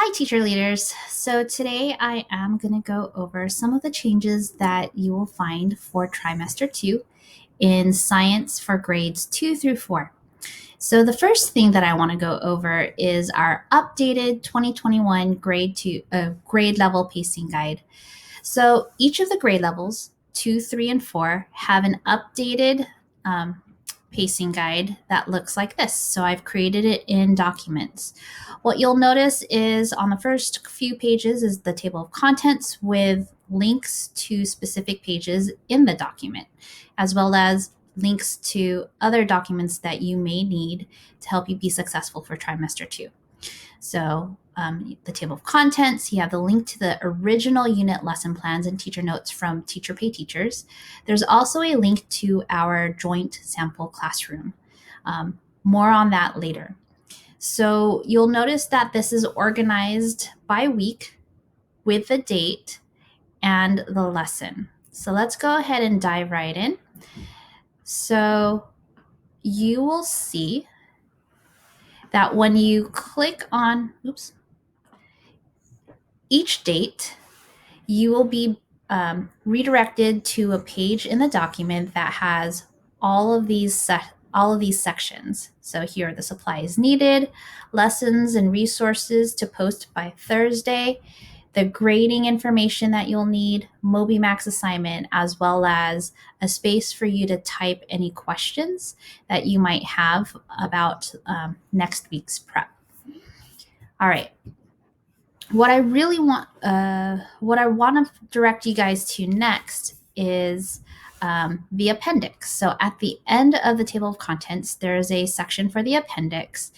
Hi, teacher leaders. So today I am going to go over some of the changes that you will find for trimester 2 in science for grades 2 through 4. So the first thing that I want to go over is our updated 2021 grade level pacing guide. So each of the grade levels, 2, 3, and 4, have an updated pacing guide that looks like this. So I've created it in documents. What you'll notice is on the first few pages is the table of contents with links to specific pages in the document, as well as links to other documents that you may need to help you be successful for trimester 2. So the table of contents, you have the link to the original unit lesson plans and teacher notes from Teacher Pay Teachers. There's also a link to our joint sample classroom. More on that later. So you'll notice that this is organized by week with the date and the lesson. So let's go ahead and dive right in. So you will see that when you click on, each date, you will be redirected to a page in the document that has all of these sections. So here are the supplies needed, lessons and resources to post by Thursday, the grading information that you'll need, MobyMax assignment, as well as a space for you to type any questions that you might have about next week's prep. All right. What I want to direct you guys to next is the appendix. So at the end of the table of contents, there is a section for the appendix,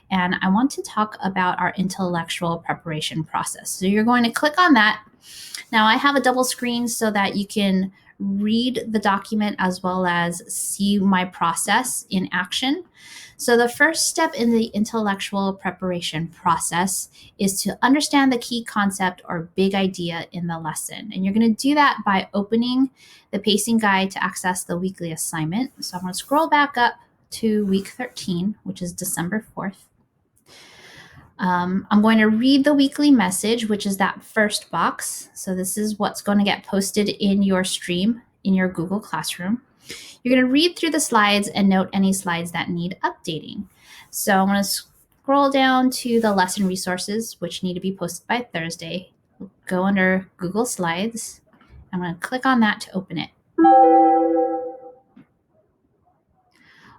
and I want to talk about our intellectual preparation process. So you're going to click on that. Now I have a double screen so that you can read the document as well as see my process in action. So the first step in the intellectual preparation process is to understand the key concept or big idea in the lesson. And you're going to do that by opening the pacing guide to access the weekly assignment. So I'm going to scroll back up to week 13, which is December 4th. I'm going to read the weekly message, which is that first box. So this is what's going to get posted in your stream in your Google Classroom. You're going to read through the slides and note any slides that need updating. So I'm going to scroll down to the lesson resources, which need to be posted by Thursday. Go under Google Slides. I'm going to click on that to open it.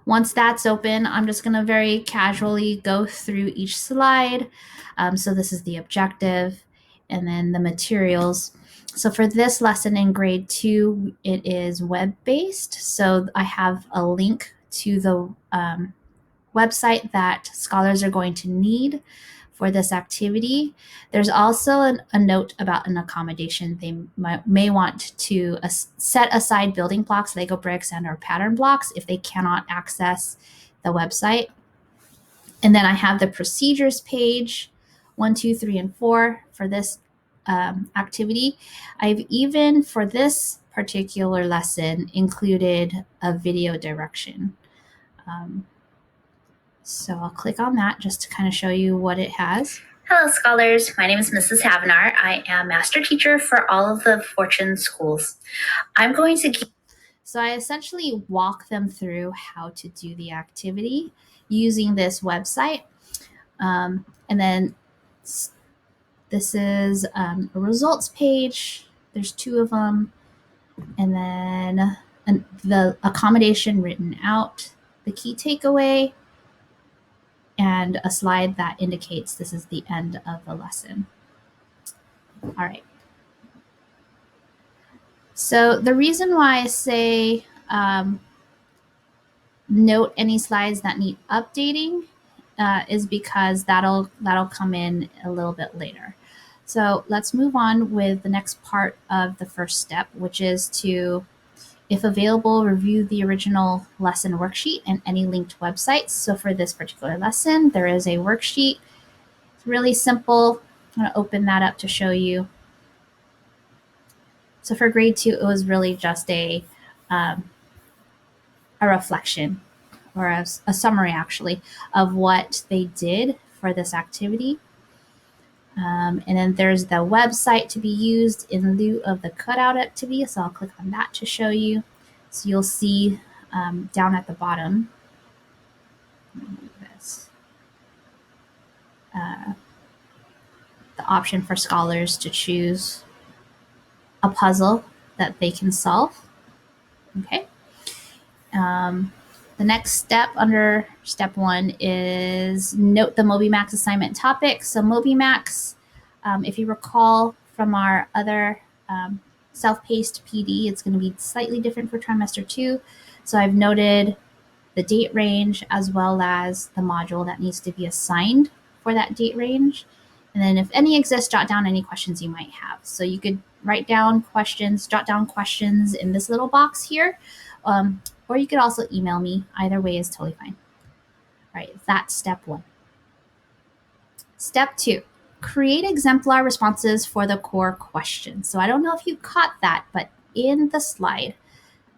Once that's open, I'm just going to very casually go through each slide. So this is the objective and then the materials. So for this lesson in grade 2, it is web-based. So I have a link to the website that scholars are going to need for this activity. There's also a note about an accommodation. They may want to set aside building blocks, Lego bricks, and or pattern blocks if they cannot access the website. And then I have the procedures page, 1, 2, 3, and 4 for this activity. I've even, for this particular lesson, included a video direction. So I'll click on that just to kind of show you what it has. Hello, scholars. My name is Mrs. Havenar. I am master teacher for all of the Fortune schools. I'm going to So I essentially walk them through how to do the activity using this website. And then this is a results page. There's 2 of them. And then the accommodation written out, the key takeaway, and a slide that indicates this is the end of the lesson. All right. So the reason why I say note any slides that need updating is because that'll come in a little bit later. So let's move on with the next part of the first step, which is to, if available, review the original lesson worksheet and any linked websites. So for this particular lesson, there is a worksheet. It's really simple. I'm going to open that up to show you. So for grade 2, it was really just a reflection or a summary, actually, of what they did for this activity. And then there's the website to be used in lieu of the cutout activity. So I'll click on that to show you. So you'll see down at the bottom, let me move this, the option for scholars to choose a puzzle that they can solve. Okay. The next step under step 1 is note the MobyMax assignment topic. So MobyMax, if you recall from our other self-paced PD, it's going to be slightly different for trimester 2. So I've noted the date range as well as the module that needs to be assigned for that date range. And then if any exists, jot down any questions you might have. So you could write down questions, jot down questions in this little box here. Or you could also email me. Either way is totally fine. All right, that's step 1. Step 2, create exemplar responses for the core question. So I don't know if you caught that, but in the slide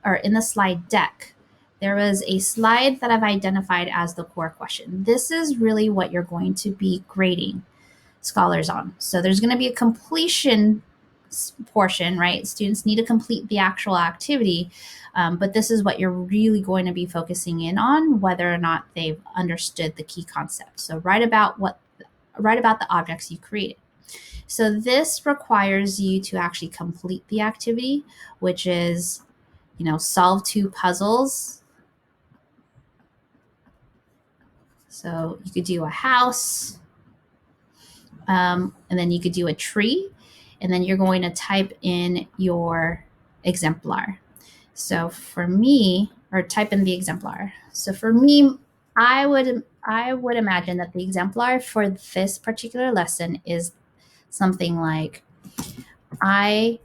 or in the slide deck, there was a slide that I've identified as the core question. This is really what you're going to be grading scholars on. So there's going to be a completion portion, right? Students need to complete the actual activity, but this is what you're really going to be focusing in on, whether or not they've understood the key concept. So write about the objects you created. So this requires you to actually complete the activity, which is, solve 2 puzzles. So you could do a house, and then you could do a tree, and then you're going to type in your exemplar. So for me, or type in the exemplar. So for me, I would imagine that the exemplar for this particular lesson is something like I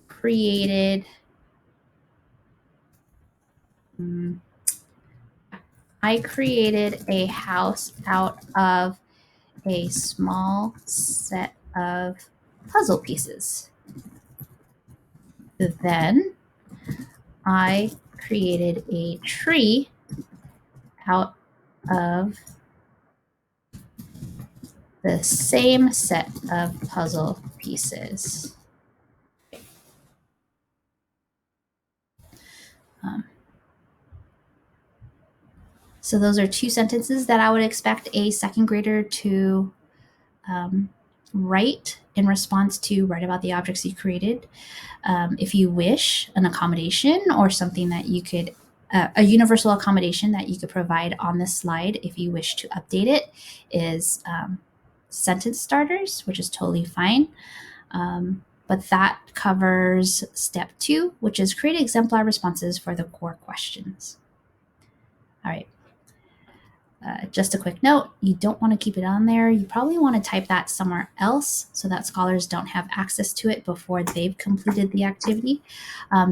created a house out of a small set of puzzle pieces. Then I created a tree out of the same set of puzzle pieces. So those are 2 sentences that I would expect a second grader to write in response to write about the objects you created. If you wish, an accommodation or something that you could, a universal accommodation that you could provide on this slide if you wish to update it is sentence starters, which is totally fine. But that covers step 2, which is create exemplar responses for the core questions. All right. Just a quick note, you don't want to keep it on there. You probably want to type that somewhere else so that scholars don't have access to it before they've completed the activity.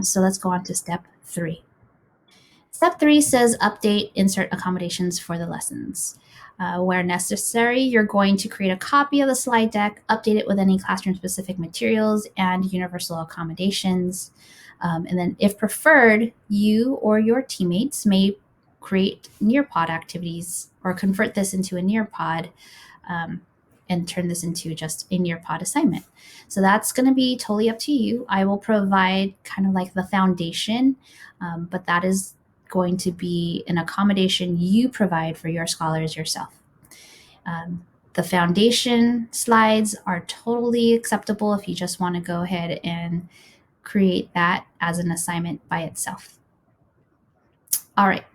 So let's go on to step 3. Step 3 says update, insert accommodations for the lessons. Where necessary, you're going to create a copy of the slide deck, update it with any classroom-specific materials and universal accommodations. And then if preferred, you or your teammates may create Nearpod activities or convert this into a Nearpod and turn this into just a Nearpod assignment. So that's going to be totally up to you. I will provide kind of like the foundation, but that is going to be an accommodation you provide for your scholars yourself. The foundation slides are totally acceptable if you just want to go ahead and create that as an assignment by itself. All right.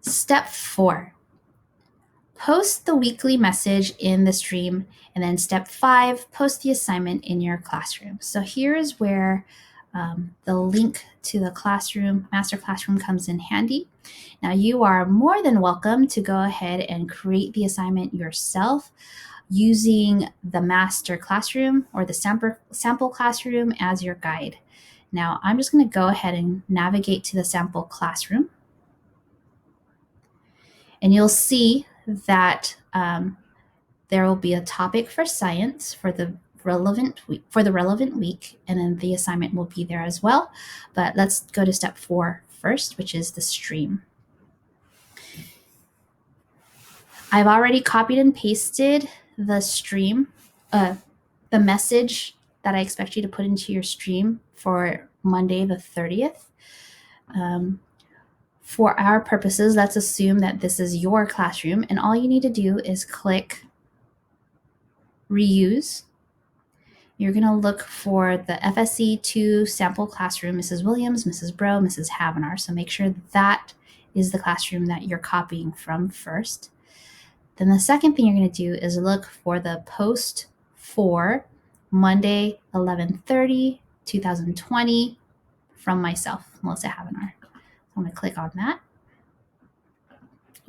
Step 4, post the weekly message in the stream. And then step 5, post the assignment in your classroom. So here is where the link to the classroom, master classroom, comes in handy. Now you are more than welcome to go ahead and create the assignment yourself using the master classroom or the sample classroom as your guide. Now I'm just going to go ahead and navigate to the sample classroom. And you'll see that there will be a topic for science for the relevant week, and then the assignment will be there as well. But let's go to step 4 first, which is the stream. I've already copied and pasted the stream the message that I expect you to put into your stream for Monday the 30th. For our purposes, let's assume that this is your classroom, and all you need to do is click reuse. You're going to look for the FSE2 sample classroom, Mrs. Williams, Mrs. Bro, Mrs. Havenar. So make sure that is the classroom that you're copying from first. Then the second thing you're going to do is look for the post for Monday, 11/30, 2020 from myself, Melissa Havenar. I'm going to click on that.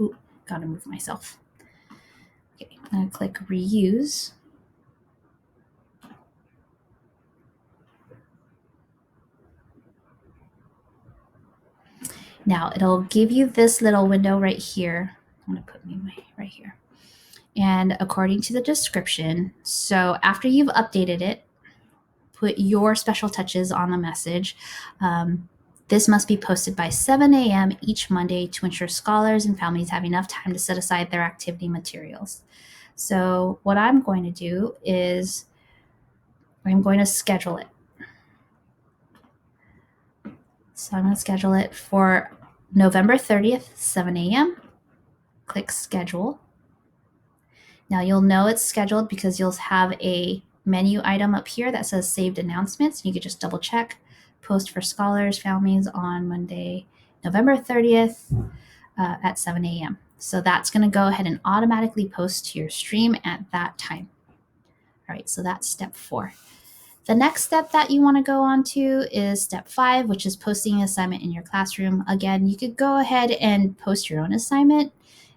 Ooh, got to move myself. Okay, I'm going to click reuse. Now it'll give you this little window right here. I'm going to put me right here. And according to the description, so after you've updated it, put your special touches on the message. This must be posted by 7 a.m. each Monday to ensure scholars and families have enough time to set aside their activity materials. So what I'm going to do is I'm going to schedule it. So I'm going to schedule it for November 30th, 7 a.m. Click schedule. Now you'll know it's scheduled because you'll have a menu item up here that says saved announcements. You could just double check post for scholars, families on Monday, November 30th at 7 a.m. So that's going to go ahead and automatically post to your stream at that time. All right, so that's step 4. The next step that you want to go on to is step 5, which is posting an assignment in your classroom. Again, you could go ahead and post your own assignment,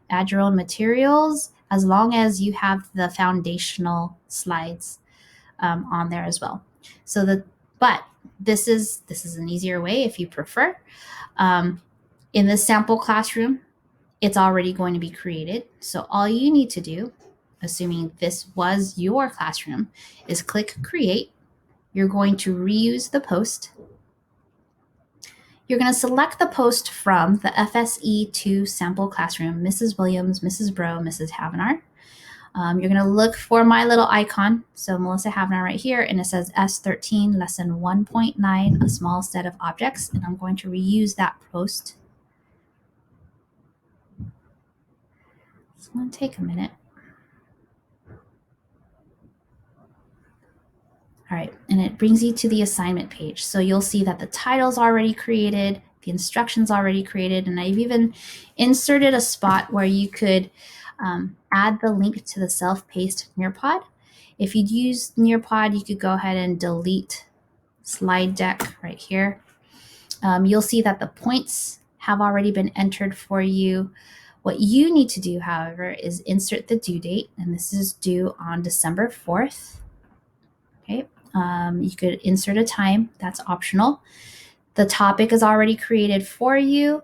add your own materials, as long as you have the foundational slides on there as well. But this is an easier way if you prefer. In this sample classroom, it's already going to be created. So all you need to do, assuming this was your classroom, is click create. You're going to reuse the post. You're going to select the post from the FSE2 sample classroom, Mrs. Williams, Mrs. Bro, Mrs. Havenar. You're going to look for my little icon, so Melissa Havenar right here, and it says S13, lesson 1.9, a small set of objects, and I'm going to reuse that post. It's going to take a minute. All right, and it brings you to the assignment page. So you'll see that the title's already created, the instructions already created, and I've even inserted a spot where you could add the link to the self-paced Nearpod. If you'd use Nearpod, you could go ahead and delete slide deck right here. You'll see that the points have already been entered for you. What you need to do, however, is insert the due date, and this is due on December 4th. Okay. You could insert a time, that's optional. The topic is already created for you.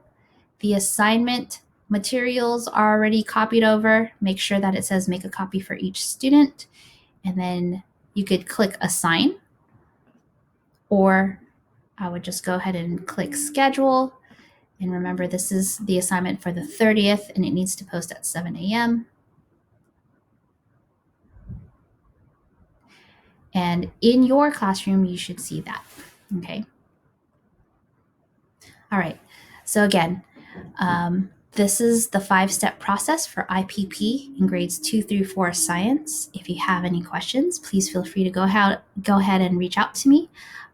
The assignment materials are already copied over. Make sure that it says make a copy for each student. And then you could click assign, or I would just go ahead and click schedule. And remember, this is the assignment for the 30th, and it needs to post at 7 a.m. And in your classroom, you should see that, okay? All right, so again, this is the 5-step process for IPP in grades 2 through 4 science. If you have any questions, please feel free to go ahead and reach out to me.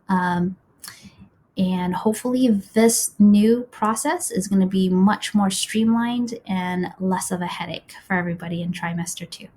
And hopefully this new process is going to be much more streamlined and less of a headache for everybody in trimester 2.